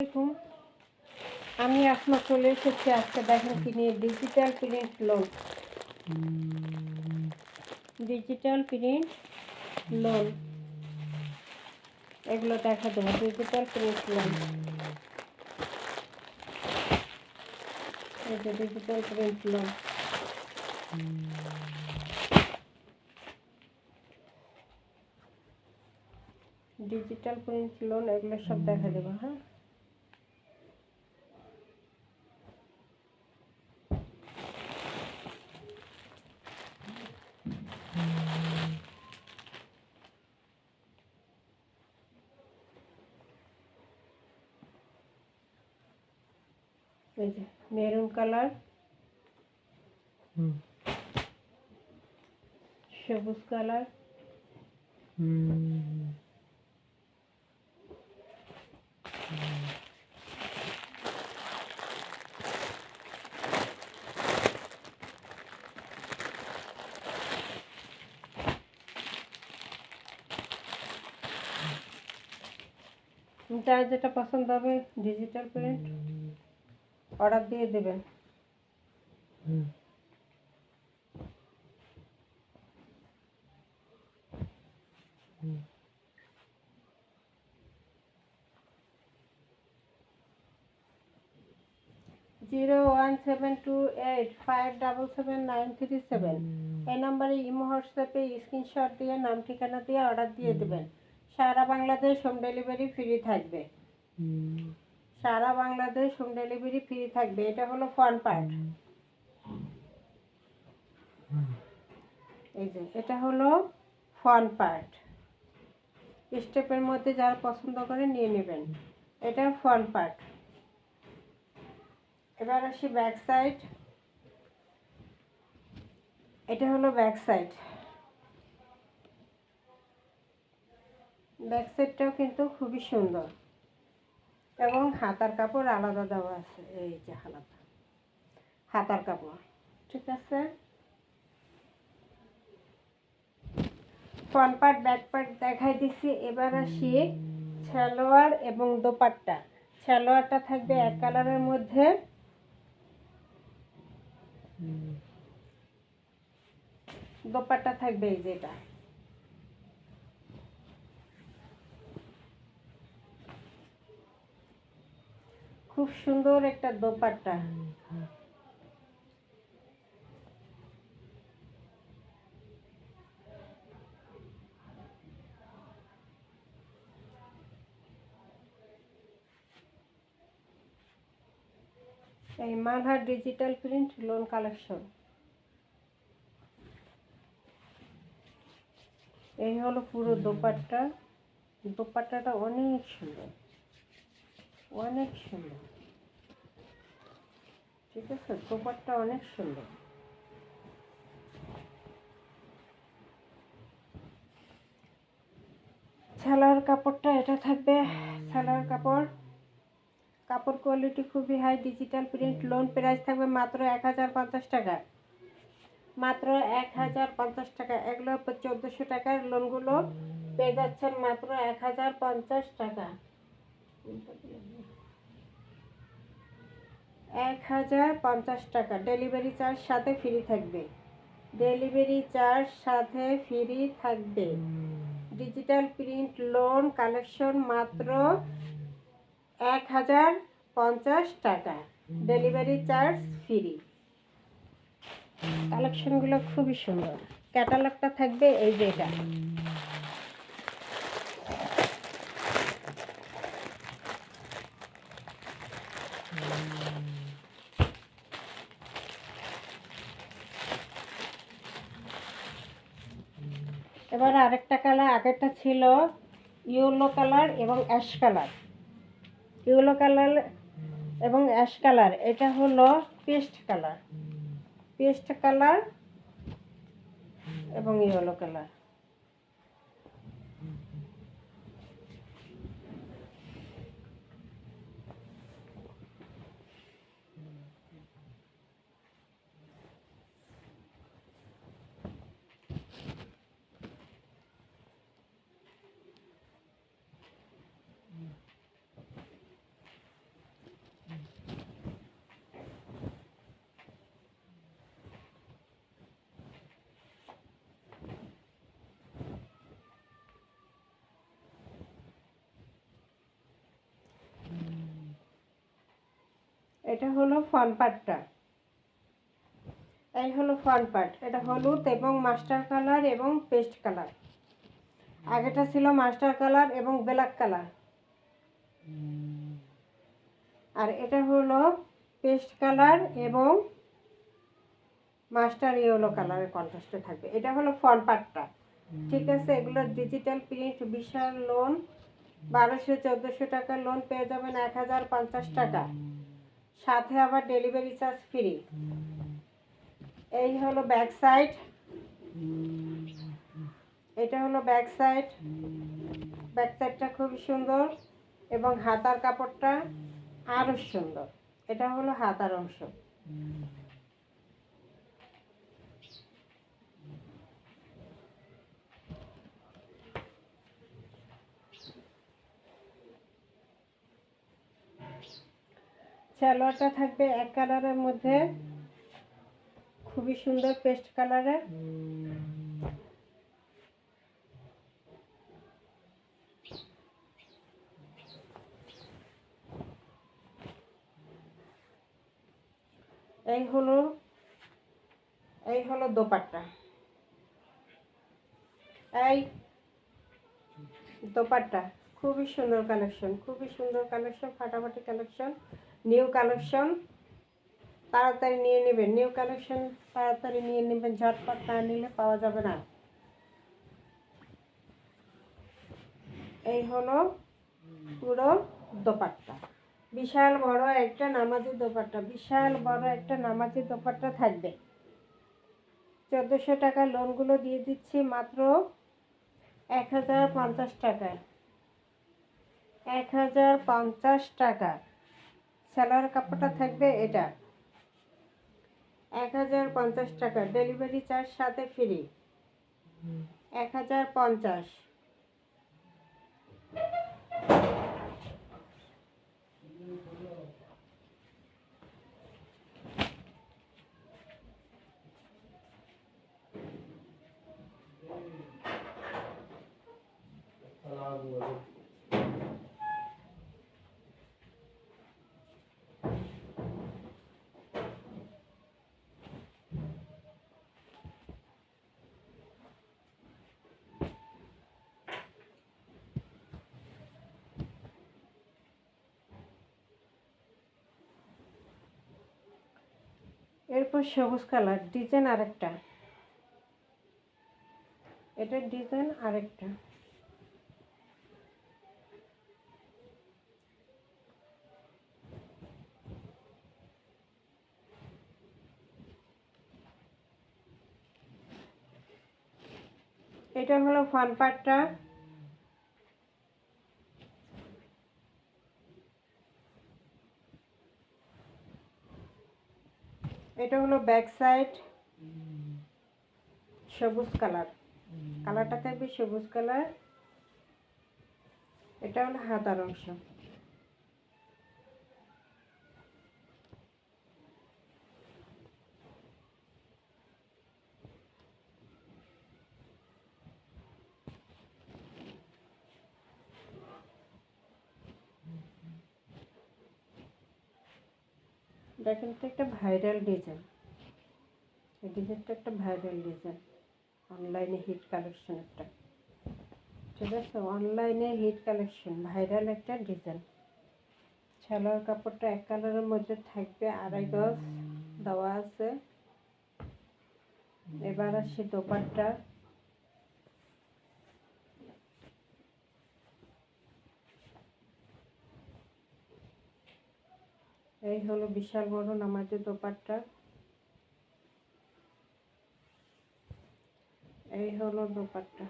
আসসালামু আলাইকুম। আমি আসমা চলে এসেছি আজকে দেখেন কি নিয়ে digital print loan. Digital print loan এগুলো দেখা দেবো। ডিজিটাল প্রিন্ট লোন, এই যে digital print loan. Digital print loan এগুলো সব দেখা দেবো। হ্যাঁ, এই যে মেরুন কালার, সবুজ কালার, যার যেটা পছন্দ হবে ডিজিটাল প্রিন্ট অর্ডার দিয়ে দেবেন। 01728577937 এই নম্বরে ইমো হোয়াটসঅ্যাপে স্ক্রিনশট দিয়ে নাম ঠিকানা দিয়ে অর্ডার দিয়ে দেবেন। সারা বাংলাদেশ হোম ডেলিভারি ফ্রি থাকবে। সারা বাংলাদেশ হোম ডেলিভারি ফ্রি থাকবে। এটা হলো ফ্রন্ট পার্ট, এই যে এটা হলো ফ্রন্ট পার্ট। স্টেপের মধ্যে যারা পছন্দ করে নিয়ে নেবেন। এটা ফ্রন্ট পার্ট। এবার আসি ব্যাক সাইড। এটা হলো ব্যাক সাইড। ব্যাক সাইডটাও কিন্তু খুবই সুন্দর এবং হাতার কাপড় আলাদা দেওয়া আছে। এই যে আলাদা হাতার কাপড়, ঠিক আছে। ফ্রন্ট পার্ট ব্যাক পার্ট দেখাই দিচ্ছি। এবার আসি সালোয়ার এবং দোপাট্টা। সালোয়ারটা থাকবে এক কালারের মধ্যে, দোপাট্টা থাকবে এই যেটা। খুব সুন্দর একটা দোপাট্টা। এই Malhar digital print loan collection. এই হলো পুরো দোপাট্টা। দোপাট্টাটা অনেক সুন্দর, অনেক সুন্দর, ঠিক আছে। দোপাট্টা অনেক সুন্দর। সালোয়ার কাপড়টা এটা থাকবে। সালোয়ার কাপড় কোয়ালিটি খুবই হাই। ডিজিটাল প্রিন্ট লোন প্রাইস থাকবে মাত্র 1050 টাকা। মাত্র 1050 টাকা। এগুলো 1400 টাকার লোনগুলো পেয়ে যাচ্ছেন মাত্র 1050 টাকা। 1050 টাকা। ডেলিভারি চার্জ সাথে ফ্রি থাকবে। ডেলিভারি চার্জ সাথে ফ্রি থাকবে। ডিজিটাল প্রিন্ট লোন কালেকশন মাত্র 1050 টাকা। Delivery charge free. কালেকশনগুলো খুবই সুন্দর। ক্যাটালগটা থাকবে এই যে এটা। এবার আরেকটা কালার, আগেরটা ছিল ইয়েলো কালার এবং অ্যাশ কালার। ইয়েলো কালার এবং অ্যাশ কালার, এটা হলো পেস্ট কালার। পেস্ট কালার এবং ইয়েলো কালার। এটা হলো ফ্রন্ট পার্টটা, এই হলো ফ্রন্ট পার্ট। এটা হলুদ এবং মাস্টার কালার এবং পেস্ট কালার। আগেটা ছিল মাস্টার কালার এবং ব্ল্যাক কালার, আর এটা হলো পেস্ট কালার এবং মাস্টার ইয়েলো কালারের কন্ট্রাস্টে থাকবে। এটা হলো ফ্রন্ট পার্টটা, ঠিক আছে। এগুলো ডিজিটাল প্রিন্ট, বিশাল লোন 1200-1400 টাকা লোন পেয়ে যাবেন 1050 টাকা, সাথে আবার ডেলিভারি চার্জ ফ্রি। এই হলো ব্যাক সাইড, এটা হলো ব্যাক সাইড। ব্যাক সাইডটা খুবই সুন্দর এবং হাতার কাপড়টা আরো সুন্দর। এটা হলো হাতার অংশ। সালোয়ারটা থাকবে এক কালারের মধ্যে, খুবই সুন্দর পেস্ট কালারের। এই হলো দোপাট্টা। এই দোপাট্টা খুবই সুন্দর কালেকশন, খুবই সুন্দর কালেকশন, ফাটাফাটি কালেকশন, নিউ কালেকশন। তাড়াতাড়ি নিয়ে নেবেন, নিউ কালেকশন তাড়াতাড়ি নিয়ে নেবেন, ঝটপট না নিলে পাওয়া যাবে না। এই হলো পুরো দোপাট্টা, বিশাল বড় একটা নামাজি দোপাট্টা, বিশাল বড় একটা নামাজি দোপাট্টা থাকবে। 1400 টাকা লোনগুলো দিয়ে দিচ্ছি মাত্র 1050 টাকায়, 1050 টাকা। সেলার কাপড়টা থাকবে এটা 1050 টাকা, ডেলিভারি চার্জ সাথে ফ্রি, 1050। এরপর সবুজ কালার ডিজাইন আরেকটা, এটার ডিজাইন আরেকটা। এটা হলো ফ্রন্ট পার্টটা, এটা হলো ব্যাক সাইড, সবুজ কালার, কালারটা থাকবে সবুজ কালার। এটা হলো হাতার অংশ। দেখেন তো একটা ভাইরাল ডিজাইন, এই ডিজাইনটা একটা ভাইরাল ডিজাইন, অনলাইনে হিট কালেকশন একটা, ঠিক আছে। অনলাইনে হিট কালেকশন, ভাইরাল একটা ডিজাইন। সালোয়ার কাপড়টা এক কালারের মধ্যে থাকবে, 2.5 গজ দেওয়া আছে। এবার আসি দোপাট্টা। এই হলো বিশাল বড় নামাজি দোপাট্টা, এই হলো দোপাট্টা।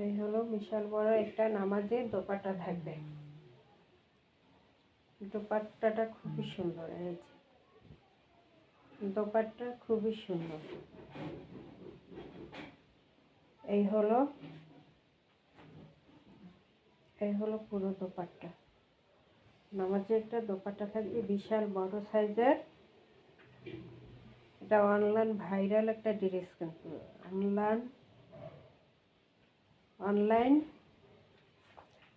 এই হলো বিশাল বড় একটা নামাজি দোপাট্টা থাকবে। দোপাট্টাটা খুবই সুন্দর, এই যে দোপাট্টা খুবই সুন্দর। এই হলো পুরো দোপাট্টা, নামাজি একটা দোপাট্টা থাকবে বিশাল বড় সাইজের। এটা অনলাইন ভাইরাল একটা ড্রেস, কিন্তু অনলাইন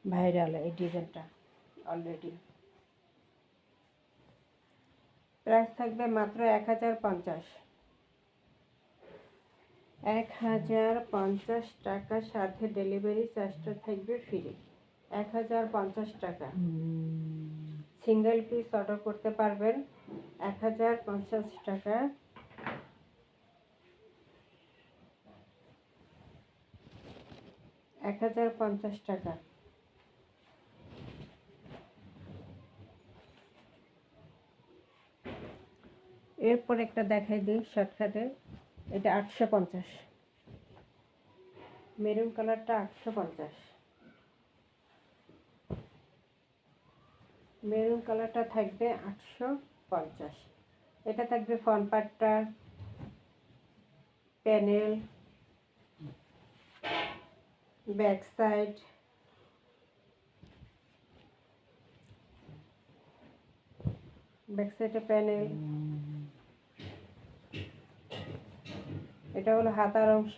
ভাইরাল এই ডিজাইনটা অলরেডি। প্রাইস থাকবে মাত্র 1050, 1050 টাকা, সাথে ডেলিভারি চার্জটা থাকবে ফ্রি। 1050 টাকা, সিঙ্গেল পিস অর্ডার করতে পারবেন। 1050 টাকা, 1050 টাকা। এরপর একটা দেখাই দিই শর্টকাটে, এটা 850, মেরুন কালারটা 850, মেরুন কালারটা থাকবে 850। এটা থাকবে ফ্রন্ট পার্টটা, প্যানেল, ব্যাক সাইড, ব্যাক সাইডে প্যানেল, এটা হলো হাতার অংশ,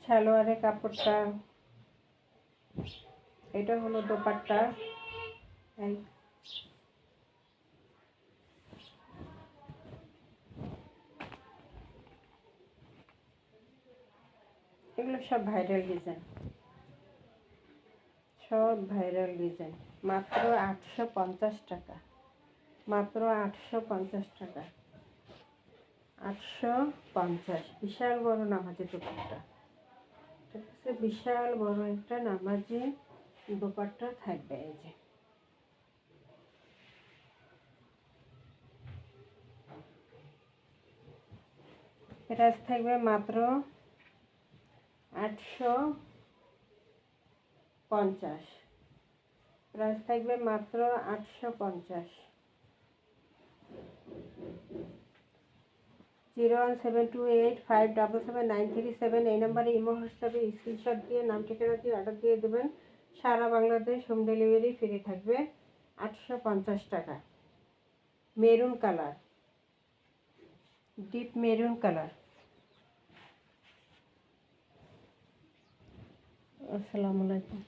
সালোয়ারের কাপড়টা, এটা হলো দোপাট্টা। এগুলো সব ভাইরাল ডিজাইন, সব ভাইরাল ডিজাইন। মাত্র 850 টাকা, মাত্র 850 টাকা, 850। বিশাল বড় নামাজি দোপাট্টা, ঠিক আছে, বিশাল বড় একটা নামাজি দোপাট্টা থাকবে। এই যে প্রাইস থাকবে মাত্র 850, প্রাইস থাকবে মাত্র 850। 01728577937 এই নাম্বারে ইমো হোয়াটসঅ্যাপে স্ক্রিনশট দিয়ে নাম ঠিকানা দিয়ে অর্ডার দিয়ে দেবেন। সারা বাংলাদেশ হোম ডেলিভারি ফ্রি থাকবে। 850 টাকা, maroon colour, deep maroon colour. আসসালামু আলাইকুম।